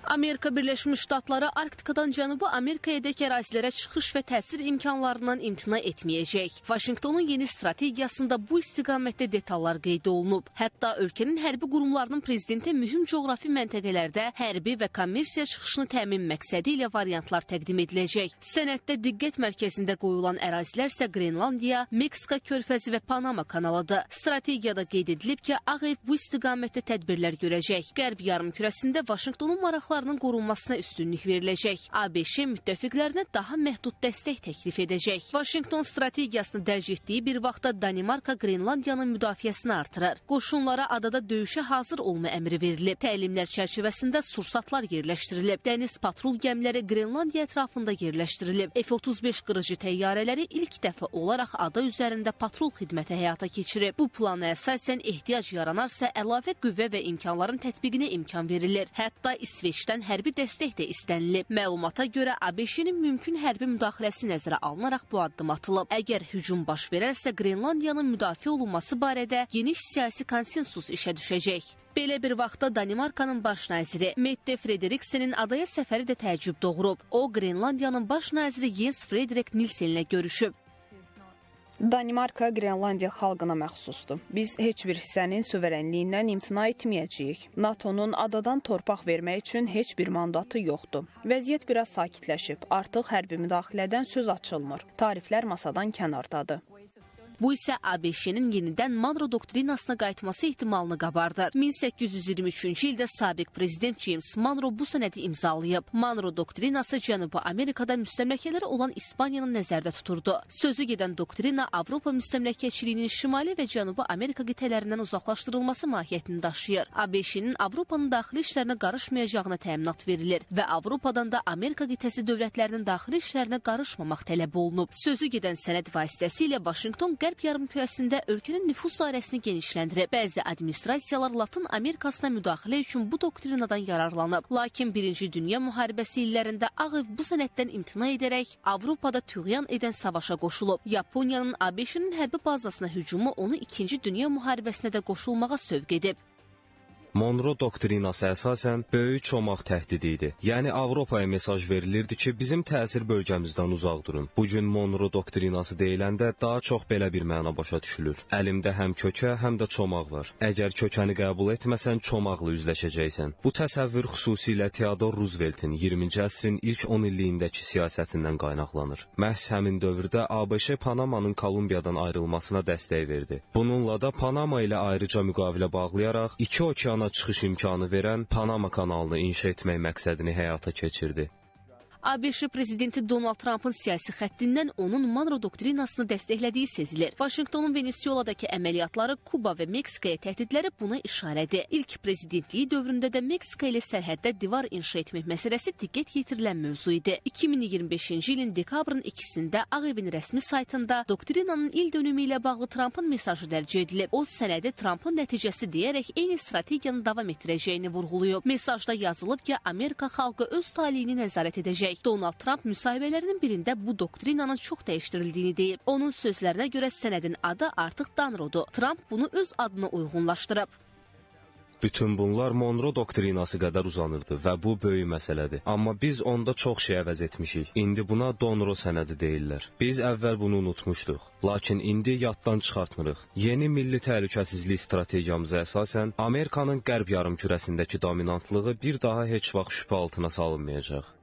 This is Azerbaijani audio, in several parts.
Amerika Birləşmiş Ştatları Arktikadan Cənubi Amerikayadək ərazilərə çıxış və təsir imkanlarından imtina etməyəcək. Vaşinqtonun yeni strategiyasında bu istiqamətdə detallar qeyd olunub. Hətta ölkənin hərbi qurumlarının prezidenti mühüm coğrafi məntəqələrdə hərbi və kommersiya çıxışını təmin məqsədi ilə variantlar təqdim ediləcək. Sənəddə diqqət mərkəzində qoyulan ərazilər isə Qrenlandiya, Meksika körfəzi və Panama kanalıdır. Strategiyada qeyd edilib ki, Ağ Ev bu istiqamətdə tədbirlər görəcək. Qərb yarımkürəsində Vaşinqtonun maraqlarının qorunmasına üstünlük veriləcək. ABŞ müttəfiqlərinə daha məhdud dəstək təklif edəcək. Vaşinqton strategiyasını dərc etdiyi bir vaxtda Danimarka Qrenlandiyanın müdafiəsini artırır. Qoşunlara adada döyüşə hazır olma əmri verilib. Təlimlər çərçivəsində sursatlar yerləşdirilib. Dəniz patrul gəmiləri Qrenlandiya ətrafında yerləşdirilib. F-35 qırıcı təyyarələri ilk dəfə olaraq ada üzərində patrul xidməti həyata keçirib. Bu plana əsasən ehtiyac yaranarsa əlavə qüvvə və imkanların tətbiqinə imkan verilir. Hətta İsveçdən hərbi dəstək də istənilib. Məlumata görə ABŞ-nin mümkün hərbi müdaxiləsi nəzərə alınaraq bu addım atılıb. Əgər hücum baş verərsə, Qrenlandiyanın müdafiə olunması barədə geniş siyasi konsensus işə düşəcək. Belə bir vaxtda Danimarkanın baş naziri Mette Frederiksen'in adaya səfəri də təəccüb doğurub. O, Qrenlandiyanın baş naziri Jens Frederik Nielsen'lə görüşüb. Danimarka Qrenlandiya xalqına məxsusdur. Biz heç bir hissənin suverenliyindən imtina etməyəcəyik. NATO-nun adadan torpaq vermək üçün heç bir mandatı yoxdur. Vəziyyət biraz sakitləşib. Artıq hərbi müdaxilədən söz açılmır. Tariflər masadan kənardadır. Bu isə ABŞ-nin yenidən Monroe doktrinasına qayıtması ehtimalını qabardır. 1823-cü ildə sabiq prezident James Monroe bu sənədi imzalayıb. Monroe doktrinası Cənubi Amerikada müstəmləkələri olan İspaniyanı nəzərdə tuturdu. Sözü gedən doktrina Avropa müstəmləkəçiliyinin Şimali və Cənubi Amerika qitələrindən uzaqlaşdırılması mahiyyətini daşıyır. ABŞ-nin Avropanın daxili işlərinə qarışmayacağına təminat verilir və Avropadan da Amerika qitəsi dövlətlərinin daxili işlərinə qarışmamaq tələb olunub. Sözü gedən sənəd vasitəsilə Vaşinqton Qərb yarımkürəsində ölkənin nüfuz dairəsini genişləndirib. Bəzi administrasiyalar Latın Amerikasına müdaxilə üçün bu doktrinadan yararlanıb. Lakin Birinci Dünya müharibəsi illərində Ağ Ev bu sənəddən imtina edərək Avropada tüğyan edən savaşa qoşulub. Yaponiyanın ABŞ-nin hərbi bazasına hücumu onu İkinci Dünya müharibəsinə də qoşulmağa sövq edib. Monroe doktrinası əsasən böyük çomaq təhdidi idi. Yəni Avropaya mesaj verilirdi ki, bizim təsir bölgəmizdən uzaq durun. Bugün Monroe doktrinası deyiləndə daha çox belə bir məna başa düşülür. Əlimdə həm kökə, həm də çomaq var. Əgər kökəni qəbul etməsən, çomaqla üzləşəcəksən. Bu təsəvvür xüsusilə Theodore Rooseveltin 20-ci əsrin ilk 10 illiyindəki siyasətindən qaynaqlanır. Məhz həmin dövrdə ABŞ Panamanın Kolumbiyadan ayrılmasına dəstək verdi. Bununla da Panama ilə ayrıca müqavilə bağlayaraq iki okeana çıxış imkanı verən Panama kanalını inşa etmək məqsədini həyata keçirdi. ABŞ prezidenti Donald Trump'ın siyasi xəttindən onun Monroe doktrinasını dəstəklədiyi sezilir. Vaşinqtonun Venezueladakı əməliyyatları, Kuba və Meksikaya təhdidləri buna işarədir. İlk prezidentliyi dövründə də Meksika ilə sərhəddə divar inşa etmək məsələsi diqqət yetirilən mövzu idi. 2025-ci ilin dekabrın 2-sində Ağ Evin rəsmi saytında doktrinanın il dönümü ilə bağlı Trump'ın mesajı dərc edilib. O sənədi Trump'ın nəticəsi deyərək eyni strategiyanı davam etdirəcəyini vurğulayıb. Mesajda yazılıb ki, Amerika xalqı öz taleyini nəzarət edəcək. Donald Trump müsahibələrinin birində bu doktrinanın çox dəyişdirildiyini deyib. Onun sözlərinə görə sənədin adı artıq Danroe'dur. Trump bunu öz adına uyğunlaşdırıb. Bütün bunlar Monroe doktrinası qədər uzanırdı və bu böyük məsələdir. Amma biz onda çox şey əvəz etmişik. İndi buna Donroe sənədi deyirlər. Biz əvvəl bunu unutmuşduq. Lakin indi yaddan çıxartmırıq. Yeni milli təhlükəsizlik strategiyamıza əsasən Amerikanın qərb yarımkürəsindəki dominantlığı bir daha heç vaxt şübhə altına salınmayacaq.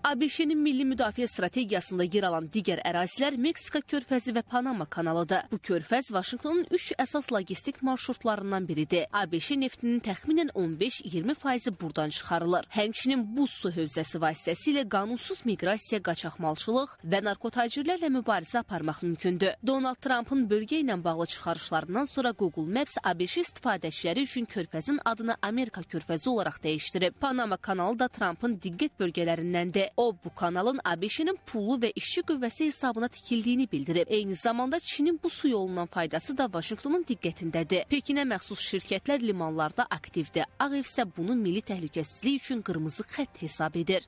ABŞ-nin milli müdafiə strategiyasında yer alan digər ərazilər Meksika körfəzi və Panama kanalıdır. Bu körfəz Vaşinqtonun 3 əsas logistik marşrutlarından biridir. ABŞ neftinin təxminən 15-20% buradan çıxarılır. Həmçinin bu su hövzəsi vasitəsilə qanunsuz miqrasiya, qaçaqmalçılıq və narkotacirlərlə mübarizə aparmaq mümkündür. Donald Trump'ın bölgə ilə bağlı çıxarışlarından sonra Google Maps ABŞ istifadəçiləri üçün körfəzin adını Amerika körfəzi olaraq dəyişdirib. Panama kanalı da Trump'ın diqqət bölgələrindəndir. O, bu kanalın ABŞ-nin pullu və işçi qüvvəsi hesabına tikildiyini bildirib. Eyni zamanda Çinin bu su yolundan faydası da Vaşinqtonun diqqətindədir. Pekinə məxsus şirkətlər limanlarda aktivdir. Ağ Ev isə bunu milli təhlükəsizlik üçün qırmızı xətt hesab edir.